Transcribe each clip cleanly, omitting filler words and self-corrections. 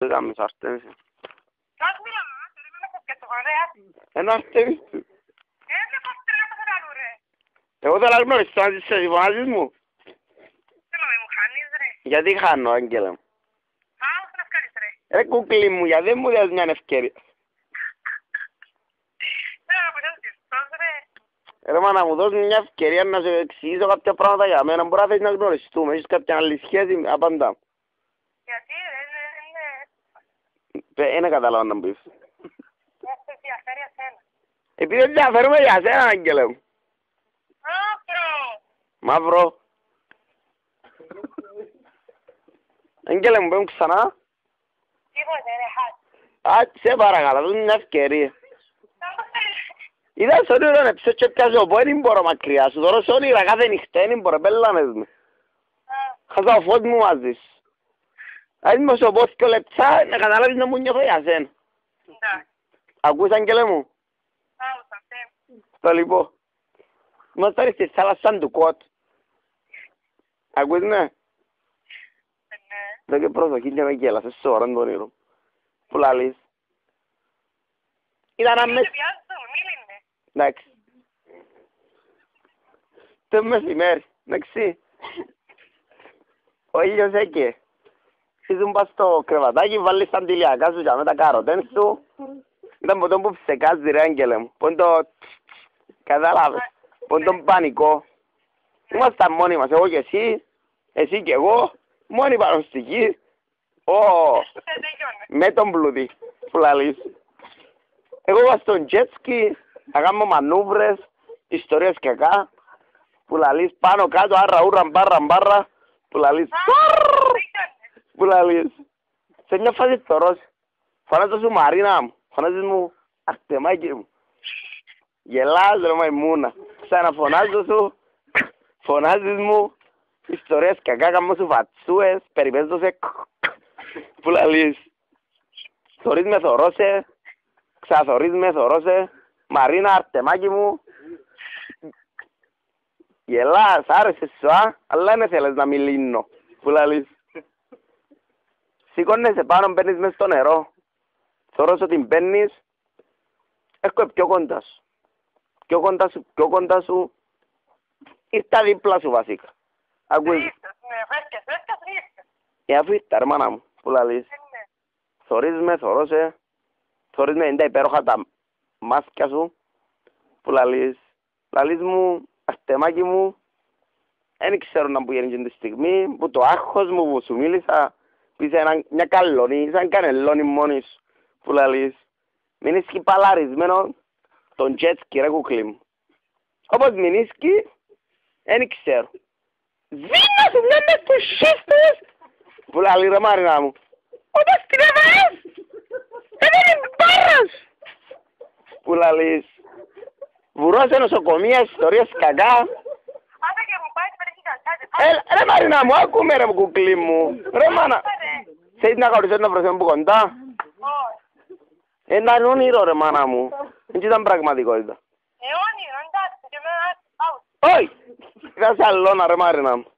τι κάνεις, Αρτέμις. Πώς μιλάω, τώρα με έχω και το ωραία. Ενώ Αρτέμις του. Πώς τρέχω το θεραλού ρε. Εγώ θέλω να γνωρίσεις, το να ζήσεις εσύ, φωνάζεις μου. Θέλω να μου χάνεις ρε. Γιατί χάνω, Άγγελα μου. Α, να ευχαριστώ ρε. Ρε κουκλί μου, γιατί δεν μου δίνεις μια ευκαιρία. Θέλω να μου δώσεις πιστός ρε. Ρε μάνα μου, δώσ' μου μια ευκαιρία να σου εξηγήσω κάποια πράγματα για μένα. Μπορεί να θες να γνωριστούμε, έχεις κάποια άλλη σχέση, απαντά. Γιατί ρε, είναι... Δεν κατάλαβα να πεις. Έχει ενδιαφέρει εσένα. Επειδή ενδιαφέρομαι για σένα, Άγγελε μου. Άπρο. Μαύρο. Άγγελε μου, πέμουν ξανά. Τίποτε ρε, χάτ. Α, σε παρακαλώ, δώσ' μου μια ευκαιρία. Είδα σ' όνειρο να ψω και πιάσω πω, δεν μπορώ μακριά σου. Τώρα σ' όνειρα κάθε νυχτά, δεν μπορώ, πέλανες με. Χάσα ο φως μου μαζί σου. Αν μου σου πω 2 λεπτά, να καταλάβεις να μου νιώθω για σένα. Ακούς, Άγγελε μου. Το λοιπόν. Είμαστε τώρα στη θάλασσα του Κότ. Ακούς, ναι. Εδώ και προσοχή και με γέλασες σε ώρα το όνειρο. Που λαλείς. Ήταν αμέσως. Εντάξει. Το μεσημέρι, εντάξει. Ο ήλιος έκαι. Ήσουν πας στο κρεβατάκι, βάλεις τα αντιλιακά σου και με τα καροτέν σου. Ήταν ποτέ που ψεκάζει ρε Άγγελε μου. Πόντο... Κατάλαβες. Πόντο πανικό. Ήμασταν μόνοι μας, εγώ και εσύ και εγώ. Μόνοι πάνω στη γη. Με τον πλούτη που λαλείς. Εγώ είπα στον τζέτσκι, να κάνω μανούβρες, ιστορίες κακά, που λαλείς πάνω κάτω, άρα ούρα μπάρα, που λαλείς που λαλείς. Σε μια φάση θωρός, φωνάζω σου Μαρίνα μου, φωνάζεις μου Αρτεμάκι μου. Γελάς ρε μαϊμούνα, ξαναφωνάζω σου, φωνάζεις μου ιστορίες κακά, κάνω σου φατσούες, περιπέζω σε που λαλείς. Θωρείς με θωρώσε. Ξαθωρείς με θωρώσε, Μαρίνα Αρτεμάκι μου. Γελάς, άρεσες σου, αλλά δεν θέλεις να μιλήνω, που λαλείς. Σηκώνεσαι πάνω, μπαίνεις μες στο νερό. Θωρώς ότι μπαίνεις, έρχομαι πιο κοντά σου. Πιο κοντά σου, ήρθα δίπλα σου βασικά. Ακούεις. Αφού ήρθα ρε μάνα μου, που λαλείς. Θωρείς με, θωρώσε. Θωρείς με είναι τα υπέροχα τα μάσκια σου που λαλείς. Λαλείς μου, Αρτεμάκι μου, δεν ξέρω να που γίνει τη στιγμή που το άγχος μου που σου μίλησα που είσαι μια καλονή, σαν κανελόνι μόνη σου που λαλείς. Μην είσαι παλαρισμένο τον τζέτσκι ρε κουκλί μου. Όπως μην είσαι, δεν ξέρω. Δίνω σου μια μες τους σύστες που λαλείς ρε Μαρίνα μου. Όπως την εβαές. Είναι μπάρας! Που λαλείς. Βουρώ σε νοσοκομεία, ιστορίες κακά. Άντε και μου πάει πέρα και Ρε Μαρίνα μου, άκουμε ρε κουκλί μου. Ρε μάνα. Θέλεις να χωριστείς να βρεθούμε από κοντά. Ήταν όνειρο ρε μάνα μου. Δεν ήταν πραγματικότητα. Όνειρο, εντάξει, και με Όχι. Ήταν σε αλλόνα ρε Μαρίνα μου.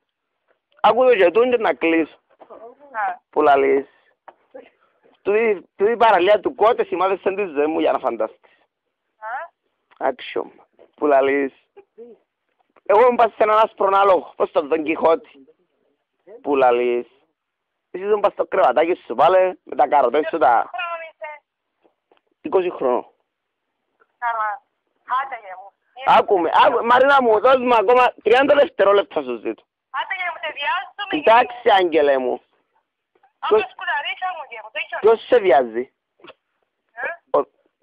Άκου το γετούν και να κλείσω. Που λαλείς. Του η παραλία του Κότε σημάδεσαι τη ζωή μου για να φανταστείς. Άξιο, που λαλείς. Εγώ ήμουν πας σε έναν άσπρον άλογο, πώς τον Δον Κιχώτη. Που λαλείς. Εσύ ήσουν πας στο κρεβατάκι σου πάλι, με τα καροτές σου τα... 20 χρονών. Άκουμε, Μαρίνα μου, δώσ' μου ακόμα 30 δευτερόλεπτα σου ζήτω. Άντε και μου σε βιάζουμε. Εντάξει, Άγγελε μου. Ποιος σε βιάζει.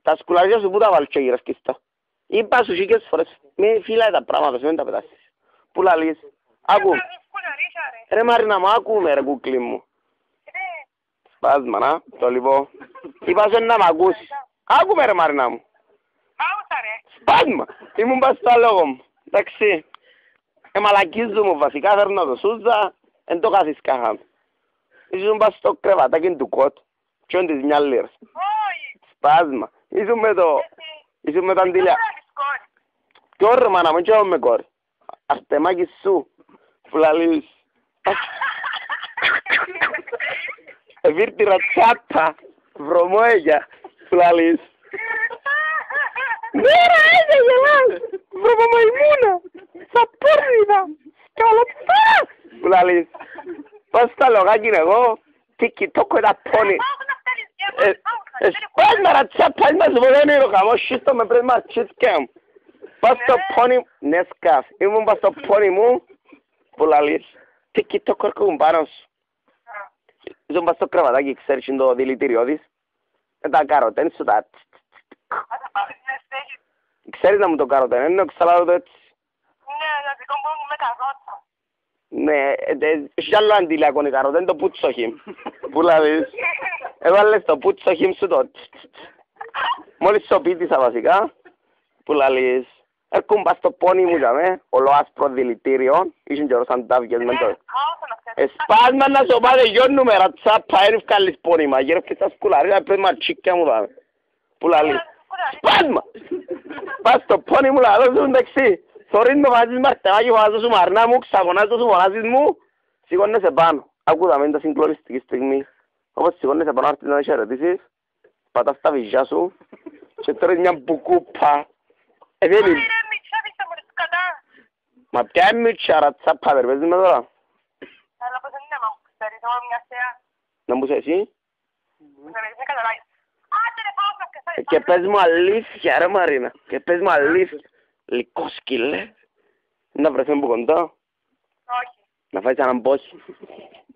Τα σκουλαριά σου που τα βάλεις και γύρω σκίστα. Είπα σου χίλιες φορές. Μη φύλαε τα πράγματα σου, μην τα πετάσεις. Πού λαλείς. Άκου. Ρε Μαρίνα μου, άκουμε ρε κουκλί μου. Σπάσμα, να, το λοιπόν. Είπα σου να μ' ακούσεις. Άκουμε ρε Μαρίνα μου. Σπάσμα. Ήμουν πας στο λόγο μου. Εντάξει. Μαλακίζω μου βασικά, φέρνω το σούζα. Εν το κάθεις κάχαμε. Ήσουν πας στο κρεβατάκι του Κότ. Ποιον της μια λίρας. Σπάσμα. Ήσουν με το αντίλια. Κι όρε μάνα μου, κι εγώ με κόρη. Αρτεμάκι σου. Που λαλείς. Βίρτη ρατσάτα, βρωμόγια, που λαλείς. Ναι ρε, έτσι γελάς, βρωμομαϊμούνα, σαπόρνιδα, καλοπά, που λαλείς. Πώς τα λογάκι είναι εγώ, τικιτόκο τα πόνι. Σπάσμα ρατσάτα, είμαι σου πω δεν είναι ο χαμός, σύστο με πρέπει να τσίσκεμ. Πας στο πόνι, ναι σκαφ, ήμουν πας στο πόνι μου, που λαλείς. Τικιτόκο έρχομαι πάνω σου. Ήσουν πας στο κρεβατάκι, ξέρεις είναι το δηλητήριό της. Τα καροτέν σου τα... Ξέρεις να μου το καροτέν, είναι ξαλάδω το έτσι. Ναι, δικό μου με καρότα. Ναι, έχει άλλο αντίλιακο η καροτέν, το πουτσοχήμ. Πού λάβεις. Έβαλες το πουτσοχήμ σου το... Μόλις σοπίτησα βασικά. Πού λάβεις. Έρχομαι πας στο πόνι μου για με, όλο άσπρο δηλητήριο. Ήσουν καιρό σαν τάβικες με το... Σπάσμα να σου πάτε γιο νούμερα, τσάπα, είναι ευκάλεις πόνιμα, γύρω και στα σκουλαρία, πρέπει να τσίκια μου δάμε. Που λαλείς, σπάσμα! Πας στο πόνι μου λαλώ σου εντάξει, θωρείς με βάζεις μαρτεμάκι, φωνάζω σου μαρνά μου, ξαγωνάζω σου φωνάζεις μου, σηκώνεσαι πάνω. Άκουδαμε, είναι τα συγκλωριστική στιγμή. Όπως σηκώνεσαι πάνω, άρχισες να έχεις ερωτήσεις, πατάς τα βυζιά σου και τρώεις μια μπουκούπα. Μα ποια είναι μητσάρα, τσάπα, περπέζεις με τώρα. Αλλά πως δεν είναι μα μου ξέρεις, εγώ μια θέα. Να μου είσαι εσύ. Δεν καταλάβεις. Άντε ρε πάω να κεσάρεις. Και πες μου αλήθεια ρε Μαρίνα. Και πες μου αλήθεια. Λυκό σκυλέ. Να βρεθούμε που κοντά. Όχι. Να φάεις έναν πόσι.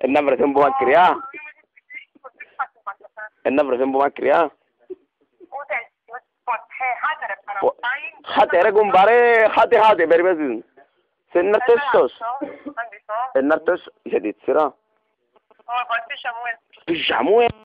Να βρεθούμε που μακριά. Να βρεθούμε που μακριά. Ούτε ποτέ. Χάτε ρε παρά. Χάτε ρε κουμπάρε. Χάτε περιπέζεις. Σε ένα τέσσος. Ένα τέσσος. Είσαι τίτσιρα. Όχι, πισιά μου. Πισιά μου